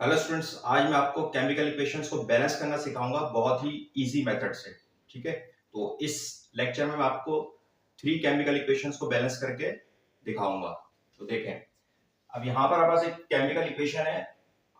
Hello students, आज मैं आपको केमिकल इक्वेशंस को बैलेंस करना सिखाऊंगा बहुत ही इजी मेथड से। ठीक है, तो इस लेक्चर में मैं आपको 3 केमिकल इक्वेशंस को बैलेंस करके दिखाऊंगा। तो देखें, अब यहाँ पर हमारे पास एक केमिकल इक्वेशन है,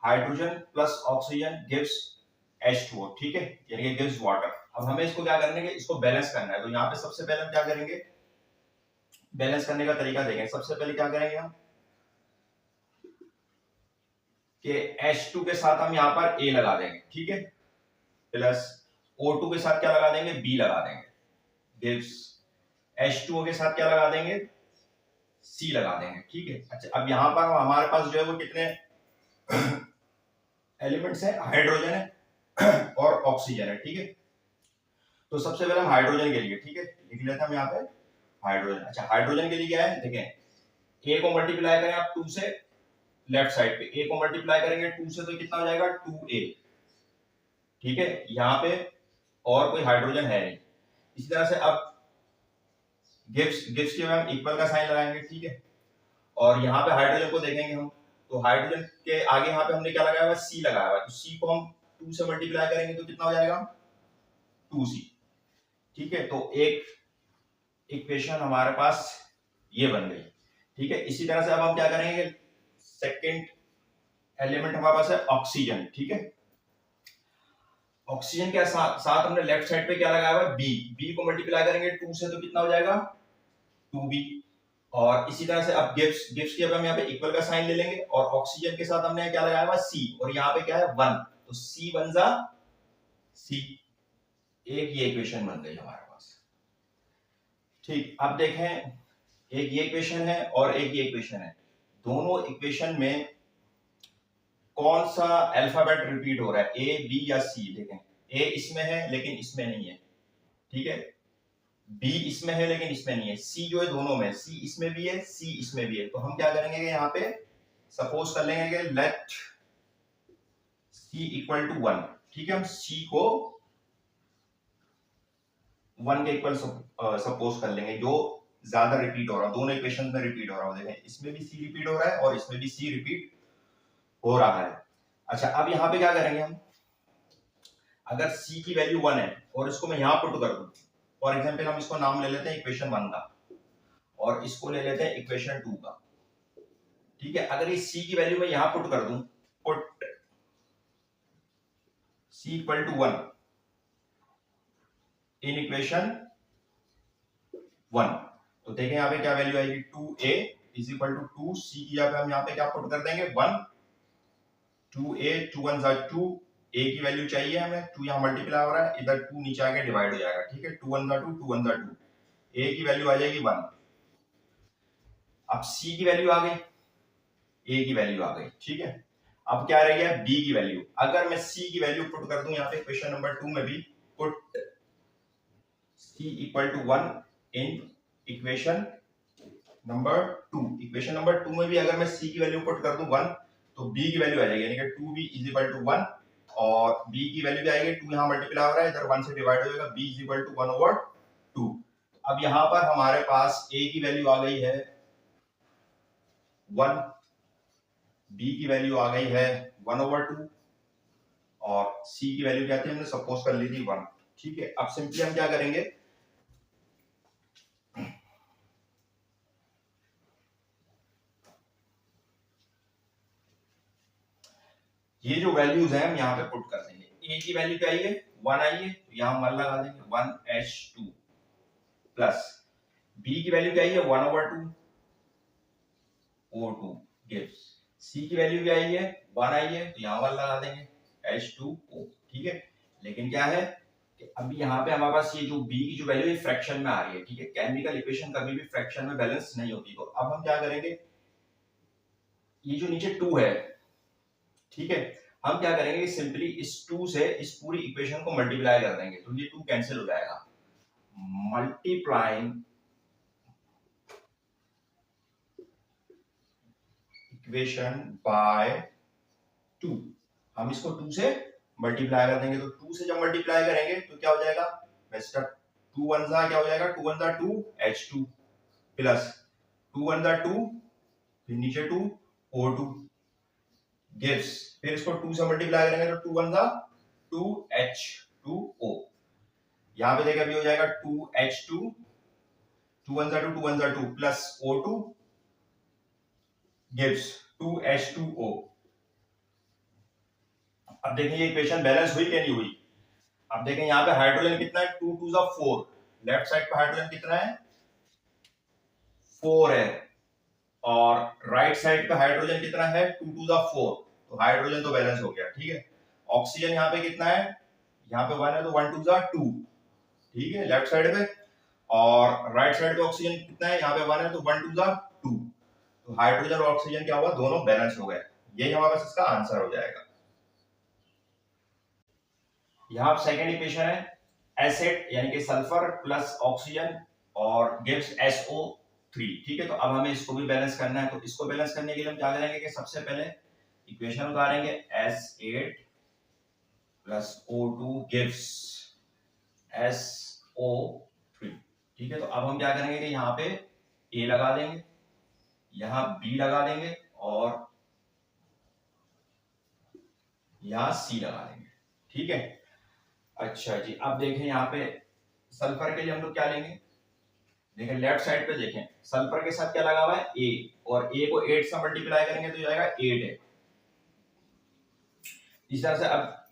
hydrogen plus oxygen gives H2O। ठीक है, यानी कि गिव्स वाटर। अब हमें इसको क्या करना है, इसको बैलेंस करना है। तो यहाँ पे सबसे पहले हम क्या करेंगे, बैलेंस करने का तरीका देखें। सबसे पहले क्या करेंगे हम कि H2 के साथ हम यहाँ पर A लगा देंगे। ठीक है, प्लस O2 के साथ क्या लगा देंगे, B लगा देंगे। गिव्स H2O के साथ क्या लगा देंगे, C लगा देंगे। ठीक है, अच्छा अब यहाँ पर हमारे पास जो है वो कितने एलिमेंट्स हैं, हाइड्रोजन है और ऑक्सीजन है। ठीक है, तो सबसे पहले हम हाइड्रोजन के लिए, ठीक है, लिख लेते हैं हम यहाँ पे हाइड्रोजन। अच्छा, हाइड्रोजन के लिए क्या है, देखें, A को मल्टीप्लाई करें आप 2 से, लेफ्ट साइड पे A को मल्टीप्लाई करेंगे 2 से तो कितना हो जाएगा 2A। ठीक है, यहाँ पे और कोई हाइड्रोजन है नहीं। इसी तरह से अब गिव्स गिव्स के में हम इक्वल का साइन लगाएंगे। ठीक है, और यहाँ पे हाइड्रोजन को देखेंगे हम, तो हाइड्रोजन के आगे यहाँ पे हमने क्या लगाया हुआ, सी लगाया हुआ है। तो सी को हम 2 से मल्टीप्लाई करेंगे तो कितना हो जाएगा 2C। ठीक है, तो एक इक्वेशन हमारे पास ये बन गई। ठीक है, इसी तरह से अब हम क्या करेंगे, सेकंड एलिमेंट हमारे पास है ऑक्सीजन। ठीक है, ऑक्सीजन के साथ हमने लेफ्ट साइड पे क्या लगाया हुआ है, बी को मल्टीप्लाई करेंगे 2 से तो कितना हो जाएगा 2B। और इसी तरह से अब गिव्स की अब हम यहाँ पे इक्वल का साइन ले लेंगे, और ऑक्सीजन के साथ हमने क्या लगाया हुआ C, और यहाँ पे क्या है 1, तो C बन जा C। एक ये इक्वेशन बन गई हमारे पास। ठीक, अब देखें, एक ये इक्वेशन है और एक ये इक्वेशन है। दोनों इक्वेशन में कौन सा अल्फाबेट रिपीट हो रहा है, A, B या C। देखें, A इसमें है लेकिन इसमें नहीं है। ठीक है, B इसमें है लेकिन इसमें नहीं है। C जो है दोनों में, C इसमें भी है, C इसमें भी है। तो हम क्या करेंगे कि यहाँ पे सपोज कर लेंगे कि लेट C इक्वल टू 1। ठीक है, हम C को 1 के इक्वल सपोज कर लेंगे, जो ज्यादा रिपीट हो रहा है, दोनों इक्वेशन में रिपीट हो रहा है। देखें, इसमें भी C रिपीट हो रहा है और इसमें भी C रिपीट हो रहा है। अच्छा, अब यहाँ पे क्या करेंगे हम, अगर C की वैल्यू 1 है और इसको मैं यहाँ पुट कर दूं, फॉर एग्जाम्पल हम इसको नाम ले लेते हैं इक्वेशन 1 का, और इसको ले लेते हैं इक्वेशन 2 का। ठीक है, अगर इस C की वैल्यू मैं यहां पुट कर दूं, put C equal to 1 in equation 1, तो देखें यहाँ पे क्या वैल्यू आएगी, 2A is equal to 2C की जगह हम यहाँ पे क्या पुट कर देंगे 1, 2A 2 1 2, A की वैल्यू चाहिए हमें, 2 यहाँ मल्टीप्लाई हो रहा है, इधर 2 नीचे आके डिवाइड हो जाएगा। ठीक है, 2 1 2, 2 1 2, A की वैल्यू आ जाएगी 1। अब C की वैल्यू आ गई, A की वैल्यू आ गई। ठीक है, अब क्या रह गया B की वैल्यू। अगर मैं C की वैल्यू पुट कर दूं यहाँ पे क्वेश्चन नंबर 2 में भी, put C equal to 1 in equation number 2। Equation number 2 में भी अगर मैं C की वैल्यू पुट कर दूं 1, तो B की वैल्यू आ जाएगी, यानी कि 2B इज इक्वल टू 1, और B की वैल्यू क्या आएगी, 2 यहाँ मल्टीप्लाई हो रहा है, इधर 1 से डिवाइड हो जाएगा, B is equal to 1 over 2। अब यहाँ पर हमारे पास A की वैल्यू आ गई है 1, B की वैल्यू आ गई है 1 ओवर 2, और C की वैल्यू क्या थी, हमने सपोज कर ली थी 1। ठीक है, अब सिंपली हम क्या करेंगे, ये जो वैल्यूज हैं हम यहाँ पे पुट कर देंगे। A की वैल्यू क्या आई है 1 आई है, तो यहाँ 1 लगा देंगे, 1H2, प्लस B की वैल्यू क्या आई है 1 ओवर 2 O2 गिव्स, C की वैल्यू क्या आई है 1 आई है, तो यहाँ 1 लगा देंगे, H2O। ठीक है, लेकिन क्या है कि अभी यहाँ पे हमारे पास ये जो B की जो वैल्यू है फ्रैक्शन में आ रही है। ठीक है, केमिकल इक्वेशन कभी भी फ्रैक्शन में बैलेंस नहीं होती। तो अब हम क्या करेंगे, ये जो नीचे 2 है, ठीक है, हम क्या करेंगे, सिंपली इस 2 से इस पूरी इक्वेशन को मल्टीप्लाई कर देंगे, तो ये 2 कैंसिल हो जाएगा। मल्टीप्लाइंग इक्वेशन बाय 2, हम इसको 2 से मल्टीप्लाई कर देंगे, तो 2 से जब मल्टीप्लाई करेंगे तो क्या हो जाएगा, बेस्ट 2 1 जा क्या हो जाएगा, 2 1 जा 2 H2, प्लस 2 1 जा 2, फिर नीचे 2 O2, गिव्स, फिर इसको 2 से मल्टीप्लाई करेंगे तो 2 वन जा 2H2O, यहाँ पे देखिए अभी हो जाएगा 2H2, 2 वन जा 2, 2 वन जा 2 प्लस O2 गिव्स 2H2O। अब देखिए ये इक्वेशन बैलेंस हुई क्या नहीं हुई। अब देखें यहाँ पे हाइड्रोजन कितना है, 2 2 जा 4, लेफ्ट साइड पे हाइड्रोजन कितना है 4 है, और राइट साइड पे हाइड्रोजन कितना है 2 2 जा 4, तो हाइड्रोजन तो बैलेंस हो गया, ठीक है। ऑक्सीजन यहाँ पे कितना है, यहाँ पे 1 है तो 1 2 जा 2, ठीक है लेफ्ट साइड पे, और राइट साइड पे ऑक्सीजन कितना है, यहाँ पे 1 है तो 1 2 जा 2, तो हाइड्रोजन और ऑक्सीजन क्या हुआ, दोनों बैलेंस हो गए। यही हमारे पास इसका आंसर हो जाएगा। यहाँ सेकंड इक्वेशन है एसिड यानी कि सल्फर प्लस ऑक्सीजन और गिव्स SO3, ठीक है। तो अब हमें इसको भी बैलेंस करना है, तो इसको बैलेंस करने के लिए हम क्या करेंगे कि सबसे पहले इक्वेशन उतारेंगे S8 plus O2 gives SO3, ठीक है। तो अब हम क्या करेंगे कि यहाँ पे A लगा देंगे, यहाँ B लगा देंगे और यहाँ C लगा देंगे, ठीक है। अच्छा जी, अब देखें यहाँ पे सल्फर के लिए हम लोग क्या लेंगे, देखें लेफ्ट साइड पे देखें सल्फर के साथ क्या लगा हुआ है A, और A को 8 से मल्टीप्लाई करेंगे तो जाएगा 8 है। इस तरह से अब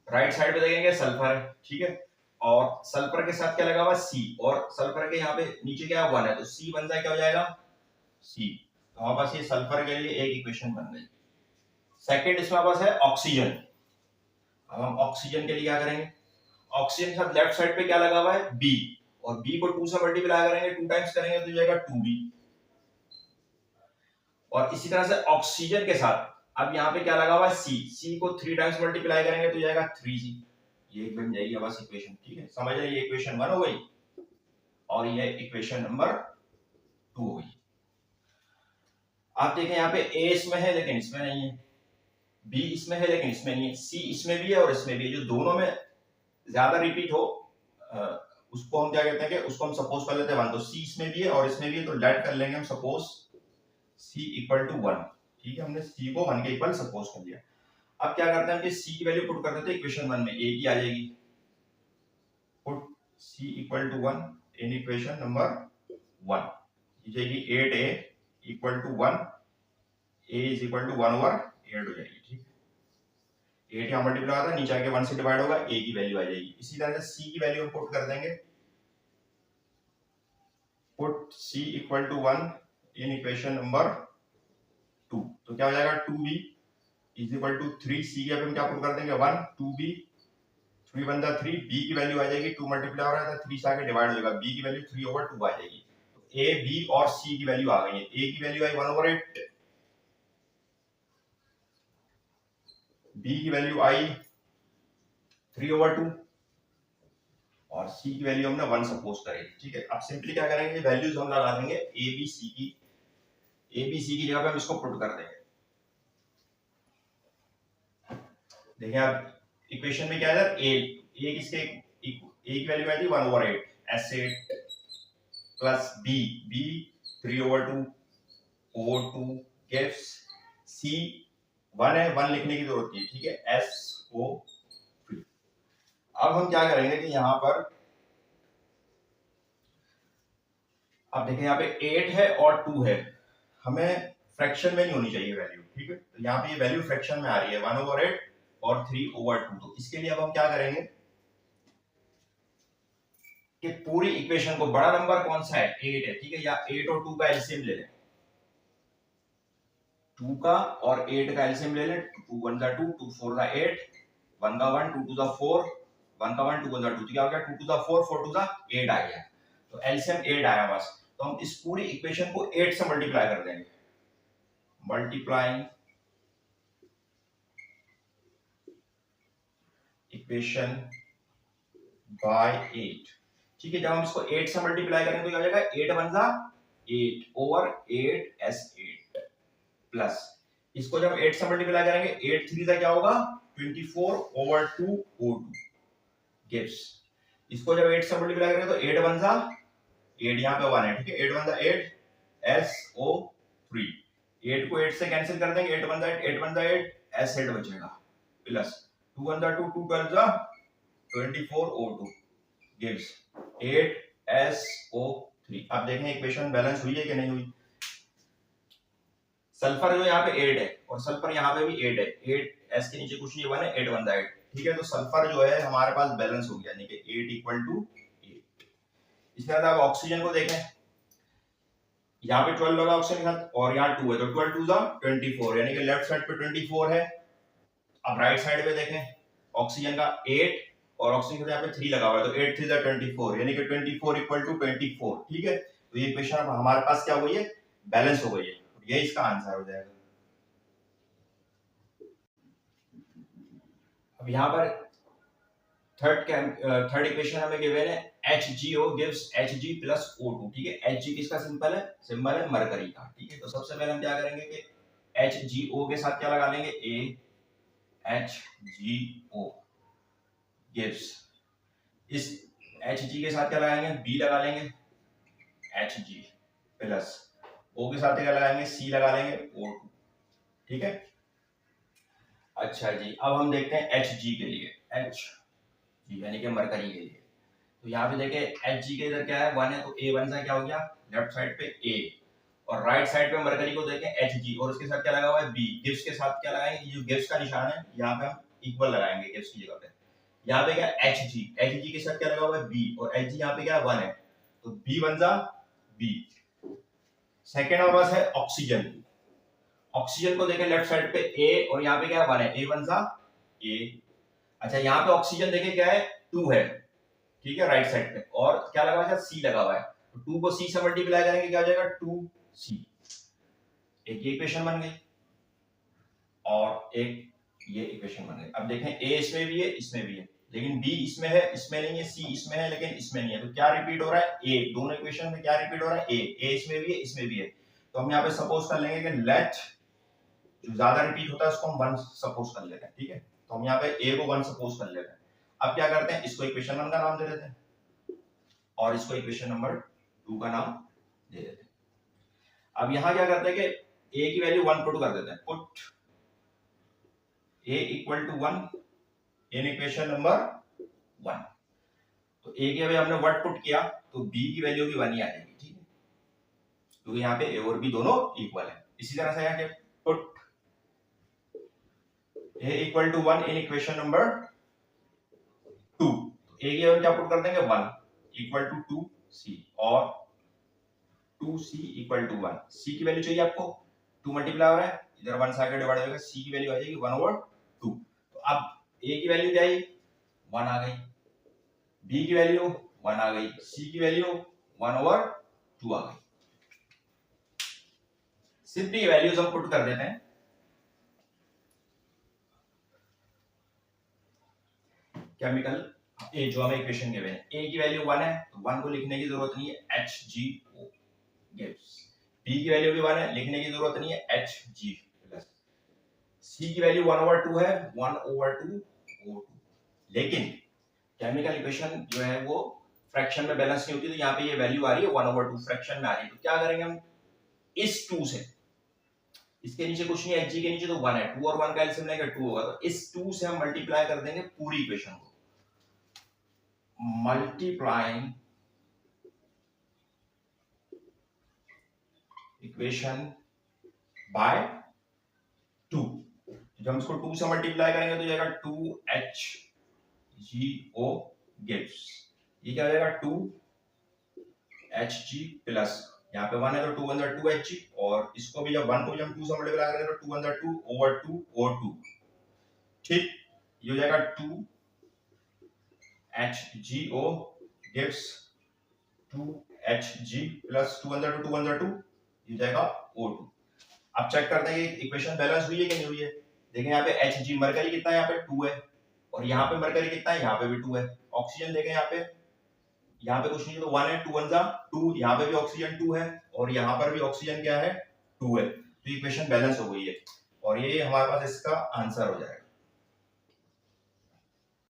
राइट साइड पे देखेंगे सल्फर है, ठीक है, और सल्फर के साथ क्या लगा हुआ C, और सल्फर के यहाँ पे नीचे क्या 1 है, तो C बन जाए क्या हो जाएगा C। तो हमारे पास ये सल्फर के लिए एक इक्वेशन बन गई। सेकंड इसमें हमारे पास है ऑक्सीजन। अब हम ऑक्सीजन के लिए क्या करेंगे, ऑक्सीजन के साथ लेफ्ट साइड पे क्या लगा हुआ है B, और B को 2 से मल्टीप्लाई करेंगे 2 टाइम्स करेंगे तो जाएगा 2B, और इसी तरह से ऑक्सीजन के साथ अब यहाँ पे क्या लगा हुआ है C को 3 टाइम्स मल्टीप्लाई करेंगे तो जाएगा 3C, ये बन जाएगी बस इक्वेशन, ठीक है। समझ रहे, ये इक्वेशन 1 हो गई और ये इक्वेशन नंबर 2 हो गई। आप देखें यहाँ पे A इसमें है लेकिन इसमें नहीं है, B इसमें है लेकिन इसमें नहीं है, C इसमें भी है और इसमें भी है, जो दोनों में ज्यादा रिपीट हो उसको हम क्या कहते हैं कि उसको हम सपोज कर लेते हैं 1, तो C इसमें भी है और इसमें भी है, तो लेट कर लेंगे हम सपोज C इक्वल टू 1, ठीक है। हमने C को 1 के इक्वल सपोज कर लिया। अब क्या करते हैं कि C की वैल्यू पुट कर देते हैं इक्वेशन 1 में, A की आ जाएगी, put C equal to 1 in equation number 1, ये जाएगी 8A equal to 1, A is equal to 1 over 8 हो जाएगी, ठीक है। 8 यहाँ मल्टीप्लाई होता है, नीचे आके 1 से डिवाइड होगा, A की वैल्यू आ जाएगी। इसी तरह से C की वैल्यू हम पुट कर देंगे, put C equal to 1 in equation number 2, तो क्या हो जाएगा 2B is equal to 3, C की हम क्या पुट कर देंगे 1, 2B 3 1 जा 3, B की वैल्यू आ जाएगी 2 मल्टीप्लाई हो रहा है 3 से आके डिवाइड हो जाएगा, B की वैल्यू 3 ओवर 2 आ जाएगी। तो A B और C की वैल्यू आ गई है, A की वैल्यू आई 1 ओवर 8, B की वैल्यू आई 3 ओवर 2 और C की वैल्यू हमने 1 सपोज करी, ठीक है। अब सिंपली क्या करेंगे, वैल्यूज हम लगा देंगे A B C की जगह पे हम इसको पुट कर देंगे। देखिए आप इक्वेशन में क्या है, A किसके A की वैल्यू आई थी 1 over 8, S8 plus B 3 over 2 O2 gives C 1 है, 1 लिखने की जरूरत नहीं है, ठीक है, SO3। अब हम क्या करेंगे कि यहाँ पर अब देखिए यहाँ पे 8 है और 2 है, हमें फ्रैक्शन में नहीं होनी चाहिए वैल्यू, ठीक है। तो यहाँ पे ये वैल्यू फ्रैक्शन में आ रही है 1 ओवर 8 और 3 ओवर 2, तो इसके लिए अब हम क्या करेंगे कि पूरी इक्वेशन को, बड़ा नंबर कौन सा है 8 है, ठीक है, या 8 और 2 का एलसीएम ले लें, 2 का और 8 का एलसीएम ले लें, 2 1 जा 2, 2 4 जा 8, 1 का 1, 2 2 जा 4, 1 का 1, 2 1 जा 2, तो क्या हो गया 2 2 जा 4, 4 2 जा 8 आ गया, तो एलसीएम 8 आया बस। तो हम इस पूरी इक्वेशन को 8 से मल्टीप्लाई कर देंगे, मल्टीप्लाइंग इक्वेशन बाय 8, ठीक है। जब हम इसको 8 से मल्टीप्लाई करेंगे तो क्या हो जाएगा 8 1 जा 8 ओवर 8 S8 प्लस इसको जब 8 से मल्टीप्लाई करेंगे 8 3 जा क्या होगा 24 ओवर 2 O2 गिव्स, इसको जब 8 से मल्टीप्लाई करेंगे तो 8 1 जा 8, यहाँ पे 1 है, ठीक है, 8 1 जा 8 SO3 8 को 8 से कैंसिल कर देंगे, 8 वन जा 8, एसिड बचेगा प्लस 2 वन जा 2, 2 12 जा 24 O2 गिव्स 8SO3। अब देखें इक्वेशन बैलेंस हुई है कि नहीं हुई। सल्फर जो यहाँ पे 8 है और सल्फर यहाँ पे भी 8 है, 8 S के नीचे कुछ नहीं 1 है, 8 वन जा 8, ठीक है। तो सल्फर जो है हमारे पास बैलेंस हो गया, यानी कि 8 = 8। इसके बाद आप ऑक्सीजन को देखें, यहाँ पे 12 लगा ऑक्सीजन के साथ और यहाँ 2 है, तो 12 2 जा 24, यानी कि लेफ्ट साइड पे 24 है। अब राइट साइड पे देखें, ऑक्सीजन का 8 और ऑक्सीजन का यहाँ पे 3 लगा हुआ है, तो 8 3 जा 24, यानी कि 24 = 24, ठीक है। तो ये इक्वेशन अब हमारे पास क्या हो गई है, बैलेंस हो गई है, ये इसका आंसर हो जाएगा। अब यहाँ पर थर्ड इक्वेशन हमें गिवन है HgO gives Hg plus O2, ठीक है। Hg किसका सिंबल है मरकरी का, ठीक है। तो सबसे पहले हम क्या करेंगे कि HgO के साथ क्या लगा लेंगे, HgO gives, इस Hg के साथ क्या लगाएंगे, B लगा लेंगे, Hg प्लस O के साथ क्या लगाएंगे, C लगा लेंगे, O2, ठीक है। अच्छा जी, अब हम देखते हैं Hg के लिए, Hg यानी कि मरकरी के लिए। तो यहाँ पे देखें Hg के इधर क्या है, 1 है, तो A1 सा क्या हो गया, लेफ्ट साइड पे A, और राइट साइड पे मरकरी को देखें Hg, और उसके साथ क्या लगा हुआ है B। गिव्स के साथ क्या लगाएंगे, जो गिव्स का निशान है यहाँ पे हम इक्वल लगाएंगे गिव्स की जगह पे। यहाँ पे क्या Hg के साथ क्या लगा हुआ है B, और Hg यहाँ पे क्या है 1 है, तो B बन जा B। सेकेंड हमारे पास है ऑक्सीजन, ऑक्सीजन को देखें लेफ्ट साइड पे A, और यहाँ पे क्या है 1 है, A बन जा A। अच्छा यहाँ पे ऑक्सीजन देखें क्या है 2 है, ठीक है, राइट साइड पे, और क्या लगा हुआ है, C लगा हुआ है, तो 2 को C से मल्टीप्लाई करेंगे क्या हो जाएगा 2C। एक ये इक्वेशन बन गई और एक ये इक्वेशन बन गई। अब देखें A इसमें भी है, इसमें भी है, लेकिन B इसमें है, इसमें नहीं है, C इसमें है लेकिन इसमें नहीं है, तो क्या रिपीट हो रहा है, A। दोनों इक्वेशन में क्या रिपीट हो रहा है, A इसमें भी है, इसमें भी है। तो हम यहाँ पे सपोज कर लेंगे कि लेट, जो ज्यादा रिपीट होता है उसको हम 1 सपोज कर लेते हैं, ठीक है। तो हम यहाँ पे A को 1 सपोज कर लेते हैं। अब क्या करते हैं, इसको इक्वेशन 1 का नाम दे देते हैं और इसको इक्वेशन नंबर 2 का नाम दे देते हैं। अब यहाँ क्या करते हैं कि A की वैल्यू 1 पुट कर देते हैं, put A = 1 in equation number 1। तो A की वैल्यू हमने 1 पुट किया तो B की वैल्यू भी 1 ही आ जाएगी, ठीक है, क्योंकि यहाँ पे A और B दोनों इक्वल है। इसी तरह से यहाँ के put A = 1 in equation number 2, A की वैल्यू क्या पुट कर देंगे 1 = 2C, और 2C = 1। C की वैल्यू चाहिए आपको, 2 मल्टीप्लाई हो रहा है, इधर 1 से आके डिवाइड होगा, C की वैल्यू आ जाएगी 1/2। तो अब A की वैल्यू क्या आई 1 आ गई, B की वैल्यू 1 आ गई, C की वैल्यू 1/2 आ गई। सिंपली वैल्यूज हम पुट कर देते हैं। केमिकल A जो हमें इक्वेशन गिवन है, A की वैल्यू 1 है, तो 1 को लिखने की जरूरत नहीं है, HgO gives। B की वैल्यू भी 1 है, लिखने की जरूरत नहीं है, Hg प्लस। C की वैल्यू 1/2 है, 1/2 O2। लेकिन केमिकल इक्वेशन जो है वो फ्रैक्शन में बैलेंस नहीं होती, तो यहाँ पे ये वैल्यू आ रही है 1/2 फ्रैक्शन में आ रही है। तो क्या करेंगे हम, इस 2 से, इसके नीचे कुछ नहीं है, Hg के नीचे तो 1 है, 2 और 1 का एलसीएम लेंगे 2 होगा, तो इस 2 से हम मल्टीप्लाई कर देंगे पूरी इक्वेशन को, मल्टीप्लाइंग इक्वेशन बाय 2। जब हम इसको 2 से मल्टीप्लाई करेंगे तो जाएगा 2HgO gives, ये क्या हो जाएगा 2Hg प्लस, यहाँ पे 1 है तो 2 × 2 Hg, और इसको भी जब 1 को जब 2 से मल्टीप्लाई करेंगे तो 2 × 2/2 O2, ठीक। ये हो जाएगा 2HgO gives 2Hg प्लस 2 × 2 × 2, ये जाएगा O2। अब चेक करते हैं कि इक्वेशन बैलेंस हुई है कि नहीं हुई है। देखें यहाँ पे Hg मरकरी कितना है, यहाँ पे 2 है, और यहाँ पे मरकरी कितना है, यहाँ पे भी 2 है। ऑक्सीजन देखें यहाँ पे कुछ नहीं है, तो 1 है, 2 × 1 = 2, यहाँ पे भी ऑक्सीजन 2 है, और यहाँ पर भी ऑक्सीजन क्या है 2 है। तो इक्वेशन बैलेंस हो गई है, और ये हमारे पास इसका आंसर हो जाएगा।